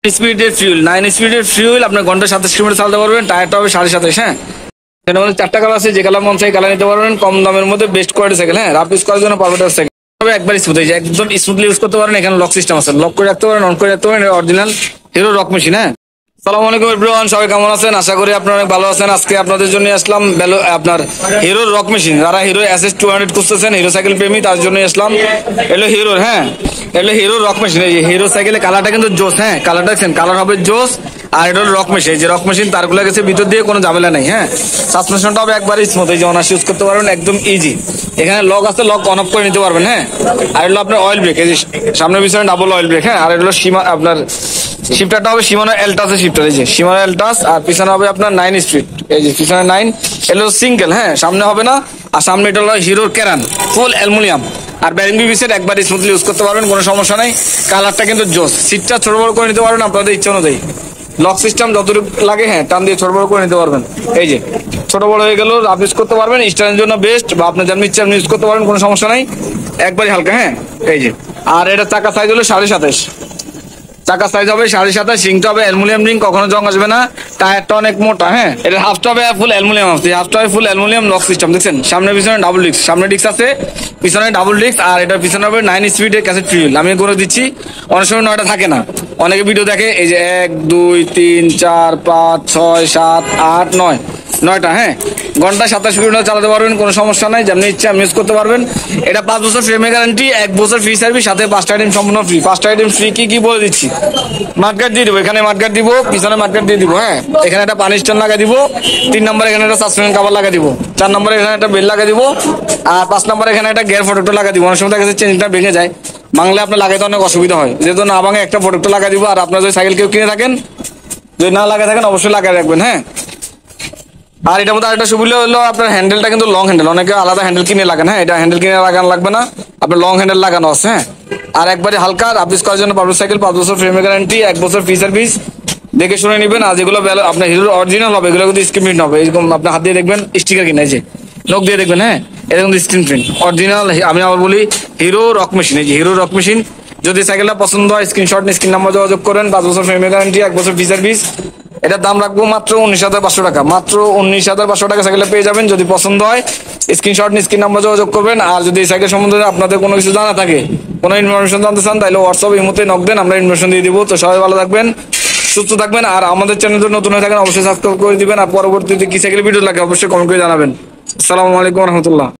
স্পিডের ফিউল 9 স্পিডের ফিউল আপনার ঘন্টা 27 কিলোমিটার চালাতে পারবেন। টায়ারটা হবে 27.5। হ্যাঁ, এটার মধ্যে 4টা কালার আছে, যে কালার মন চাই কালার নিতে পারবেন। কম দামের মধ্যে বেস্ট কোয়ালিটি সাইকেল। হ্যাঁ, রাফ ইউজ করার জন্য পারফেক্ট সাইকেল তবে একবার স্মুথ হয়ে যায়, একদম স্মুথলি ইউজ করতে পারেন। এখানে লক সিস্টেম আছে, লক করে রাখতে পারেন, অন করে রাখতে পারেন। Original hero rock machine. হ্যাঁ, আসসালামু আলাইকুম এভরিওয়ান, সবাই কেমন আছেন? আশা করি আপনারা অনেক ভালো আছেন। আজকে আপনাদের জন্য আসলাম আপনার হিরো রক মেশিন। যারা হিরো এসএস 200 খুঁজতেছেন, হিরো সাইকেল প্রেমী, তার জন্য আসলাম। এলো হিরোর, হ্যাঁ এলো হিরো রক মেশিন। এই যে হিরো সাইকেলের কালারটা কিন্তু জোস। হ্যাঁ, কালারটা দেখছেন, কালার হবে জোস। আর এটা হলো রক মেশিন। এই যে রক মেশিন তারগুলো গেছে ভিতর দিয়ে, কোনো ঝামেলা নেই। হ্যাঁ, সাসপেনশনটা হবে একবারে স্মুথ। এই যে অনার্স ইউজ করতে পারবেন, একদম ইজি। এখানে লক আছে, লক অন অফ করে নিতে পারবেন। হ্যাঁ, আর হলো আপনার অয়েল ব্রেক, এই যে সামনে পিছনে ডাবল অয়েল ব্রেক। হ্যাঁ, আর হলো সীমা আপনার শিফটারটা হবে সীমানো এলটাসের শিফটার। এই যে সীমানো এলটাস, আর পিছনে হবে আপনার 9 স্পিড। এই যে পিছনে 9, এলো সিঙ্গেল। হ্যাঁ, সামনে হবে না। আর সামনে এটা হলো হিরোর ক্যারান, ফুল অ্যালুমিনিয়াম। আর ব্যারিং বিবি সেট একবার স্মুথলি ইউজ করতে পারবেন, কোনো সমস্যা নাই। কালারটা কিন্তু জোস। সিটটা ছোট বড় করে নিতে পারবেন আপনাদের ইচ্ছা অনুযায়ী। লক সিস্টেম যতটুকু লাগে, হ্যাঁ, টান দিয়ে ছোট বড় করে নিতে পারবেন। এই যে ছোট বড় হয়ে গেল, রাফ ইউজ করতে পারবেন, স্ট্যান্ডের জন্য বেস্ট, বা আপনার যেমন ইচ্ছা ইউজ করতে পারবেন, কোনো সমস্যা নাই। একবারই হালকা। হ্যাঁ, এই যে আর এটা চাকা সাইজ হলো 27.5। চাকা সাইজ হবে 27.5। সিংটা হবে অ্যালুমিনিয়াম রিং, কখনো জং আসবে না। টায়ারটা অনেক মোটা। হ্যাঁ, এটা হাফটা হবে ফুল অ্যালুমিনিয়াম। হাফটা হবে ফুল অ্যালুমিনিয়াম। লক সিস্টেম দেখছেন, সামনে পিছনে ডাবল ডিস্ক। সামনে ডিস্ক আছে, পিছনে ডাবল ডিস্ক। আর এটা পিছনে হবে 9 স্পিডের ক্যাসেট ফিউল। আমি করে দিচ্ছি, অনেক সময় 9টা থাকে না, অনেকে ভিডিও দেখে। এই যে 1 2 3 4 5 6 7 8 9, 9টা। হ্যাঁ, ঘন্টা 27 কিলোমিটার চালাতে পারবেন, কোনো সমস্যা নাই। যেমনি ইচ্ছা আপনি ইউজ করতে পারবেন। এটা 5 বছর ফ্রেমে গ্যারান্টি, 1 বছর ফ্রি সার্ভিস, সাথে 5টা আইটেম সম্পূর্ণ ফ্রি। 5টা আইটেম ফ্রি কি বলে দিচ্ছি। মাঠগার্ড দিয়ে দিব, এখানে মাঠগার্ড দিব, পিছনে মাঠগার্ড দিয়ে দিব। হ্যাঁ, এখানে একটা পানি স্ট্যান্ড লাগাই দিব। 3 নম্বরে এখানে একটা সাসপেনশন কভার লাগাই দিব। 4 নম্বরে এখানে একটা বেল লাগাই দিব। আর 5 নম্বরে এখানে একটা গিয়ার প্রোটেক্টর লাগাই দিব। অনেক সময় দেখা যাচ্ছে চেনটা ভেঙে যায়, বাংলা আপনার লাগাইতে অনেক অসুবিধা হয়, যেহেতু না ভাঙে একটা প্রোটেক্টর লাগাই দিব। আর আপনার যদি সাইকেল কেউ কিনে থাকেন, যদি না লাগাই থাকেন, অবশ্যই লাগাই রাখবেন। হ্যাঁ, আর এটার মধ্যে আরেকটা সুবিধা হলো আপনার হ্যান্ডেলটা কিন্তু লং হ্যান্ডেল। অনেকে আলাদা হ্যান্ডেল কিনে লাগান। হ্যাঁ, এটা হ্যান্ডেল কিনে লাগানো লাগবে না, আপনার লং হ্যান্ডেল লাগানো আছে। হ্যাঁ, আর একবারে হালকা রাফ ইউজ করার জন্য পাবলিক সাইকেল। 5 বছর ফ্রেমে গ্যারান্টি, 1 বছর ফ্রি সার্ভিস। দেখে শুনে নেবেন। আর যেগুলো আপনার হিরোর অরিজিনাল হবে, এগুলো কিন্তু স্ক্রিন প্রিন্ট হবে। এরকম আপনার হাত দিয়ে দেখবেন, স্টিকার কিনে যে নখ দিয়ে দেখবেন। হ্যাঁ, এরকম স্ক্রিন প্রিন্ট অরিজিনাল। আমি আবার বলি, হিরো রক মেশিন। এই যে হিরো রক মেশিন। যদি সাইকেলটা পছন্দ হয়, স্ক্রিনশট নিয়ে স্ক্রিন নাম্বার যোগাযোগ করেন। 5 বছর ফ্রেমে গ্যারান্টি, 1 বছর ফ্রি সার্ভিস। এটার দাম রাখবো মাত্র 19,500 টাকা। মাত্র 19,500 টাকা সাইকেলটা পেয়ে যাবেন। যদি পছন্দ হয়, স্ক্রিনশট নিয়ে স্ক্রিন নাম্বার যোগাযোগ করবেন। আর যদি সাইকেল সম্বন্ধে আপনাদের কোনো কিছু জানা থাকে, কোনো ইনফরমেশন জানতে চান, তাহলে হোয়াটসঅ্যাপ এই মুহূর্তে নক দেন, আমরা ইনফরমেশন দিয়ে দিব। তো সবাই ভালো থাকবেন, সুস্থ থাকবেন। আর আমাদের চ্যানেল নতুন হয়ে থাকেন, অবশ্যই সাবস্ক্রাইব করে দিবেন। আর পরবর্তীতে কি সাইকেল ভিডিও লাগে অবশ্যই কমেন্ট করে জানাবেন। আসসালামু আলাইকুম রহমতুল্লাহ।